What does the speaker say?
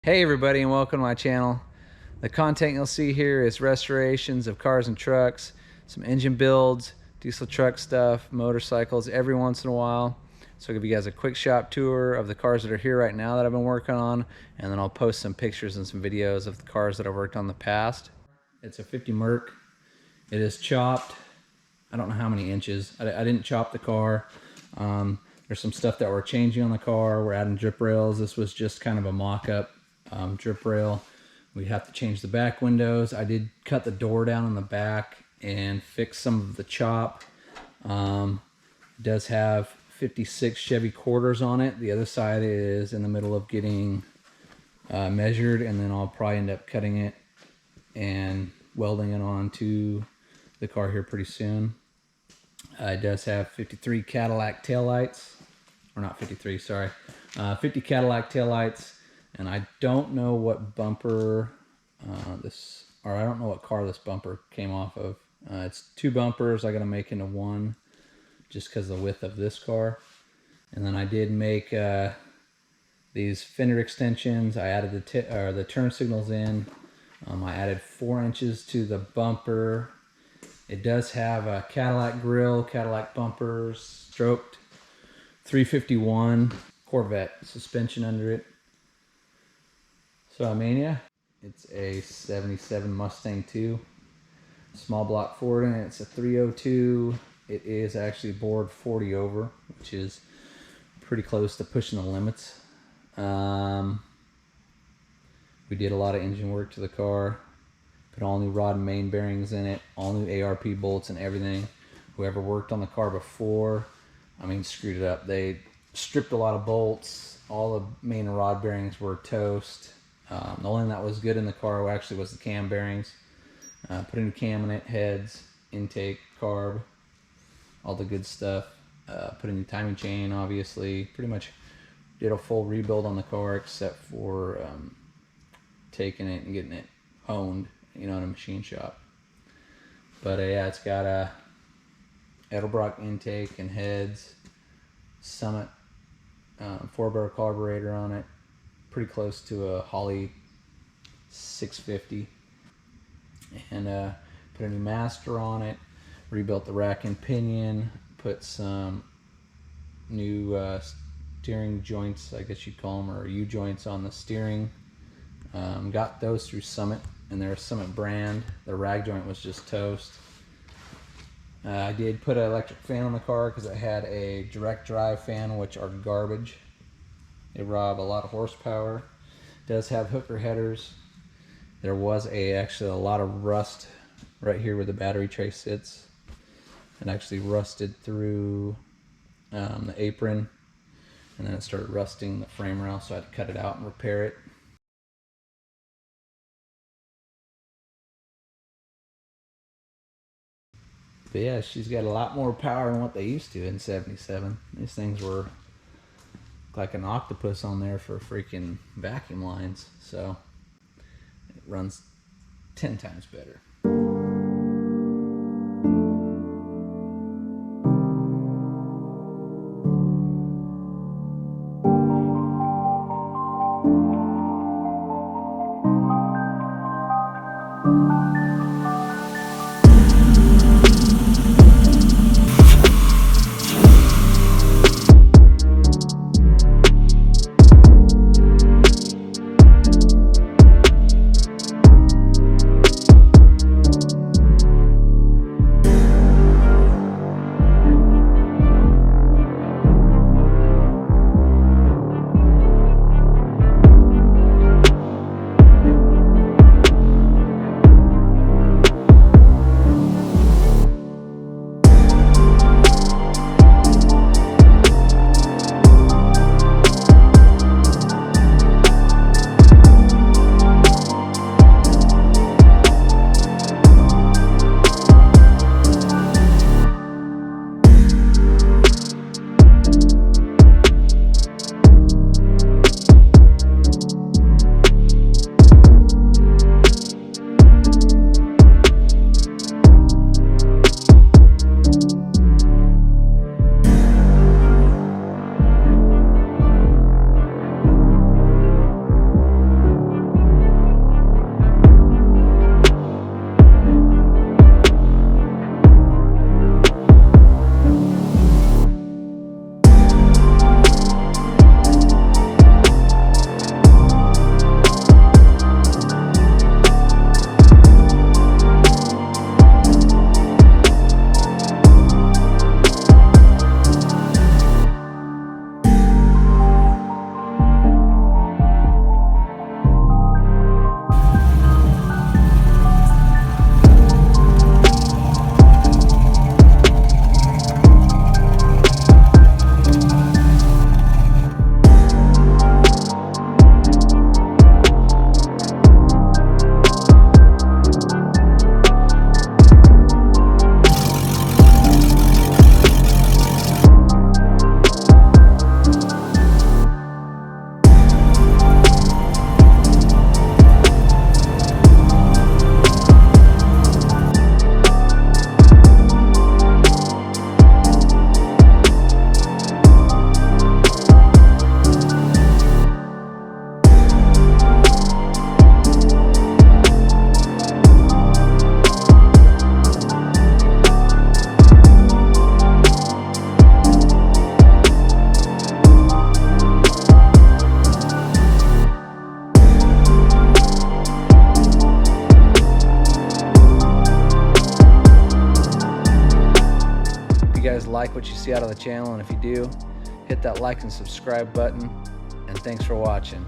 Hey everybody, and welcome to my channel. The content you'll see here is restorations of cars and trucks, some engine builds, diesel truck stuff, motorcycles every once in a while. So I'll give you guys a quick shop tour of the cars that are here right now that I've been working on, and then I'll post some pictures and some videos of the cars that I've worked on in the past. It's a 50 Merc. It is chopped. I don't know how many inches. I didn't chop the car. There's some stuff that we're changing on the car. We're adding drip rails. This was just kind of a mock-up drip rail. We have to change the back windows. I did cut the door down in the back and fix some of the chop. It does have 56 Chevy quarters on it. The other side is in the middle of getting measured, and then I'll probably end up cutting it and welding it onto the car here pretty soon. It does have 53 Cadillac taillights, or not 53, sorry, 50 Cadillac taillights. And I don't know what bumper I don't know what car this bumper came off of. It's two bumpers I got to make into one just because of the width of this car. And then I did make these fender extensions. I added the turn signals in. I added 4 inches to the bumper. It does have a Cadillac grille, Cadillac bumpers, stroked 351 Corvette suspension under it. So I mean, yeah, it's a 77 Mustang 2, small block Ford in it. It's a 302. It is actually bored 40 over, which is pretty close to pushing the limits. We did a lot of engine work to the car, put all new rod and main bearings in it, all new ARP bolts and everything. Whoever worked on the car before, I mean, screwed it up. They stripped a lot of bolts. All the main rod bearings were toast. The only thing that was good in the car actually was the cam bearings. Put a new cam in it, heads, intake, carb, all the good stuff. Put a new timing chain, obviously. Pretty much did a full rebuild on the car except for taking it and getting it honed, in a machine shop. But yeah, it's got a Edelbrock intake and heads, Summit 4-barrel carburetor on it. Pretty close to a Holley 650, and put a new master on it, rebuilt the rack and pinion, put some new steering joints, I guess you'd call them, or U-joints on the steering. Got those through Summit, and they're a Summit brand. The rag joint was just toast. I did put an electric fan on the car because it had a direct drive fan, which are garbage. They rob a lot of horsepower. It does have hooker headers. There was actually a lot of rust right here where the battery tray sits. It actually rusted through the apron, and then it started rusting the frame rail, so I had to cut it out and repair it. But yeah, she's got a lot more power than what they used to in 77. These things were like an octopus on there for freaking vacuum lines, so it runs 10 times better. like what you see out of the channel, and if you do, hit that like and subscribe button, and thanks for watching.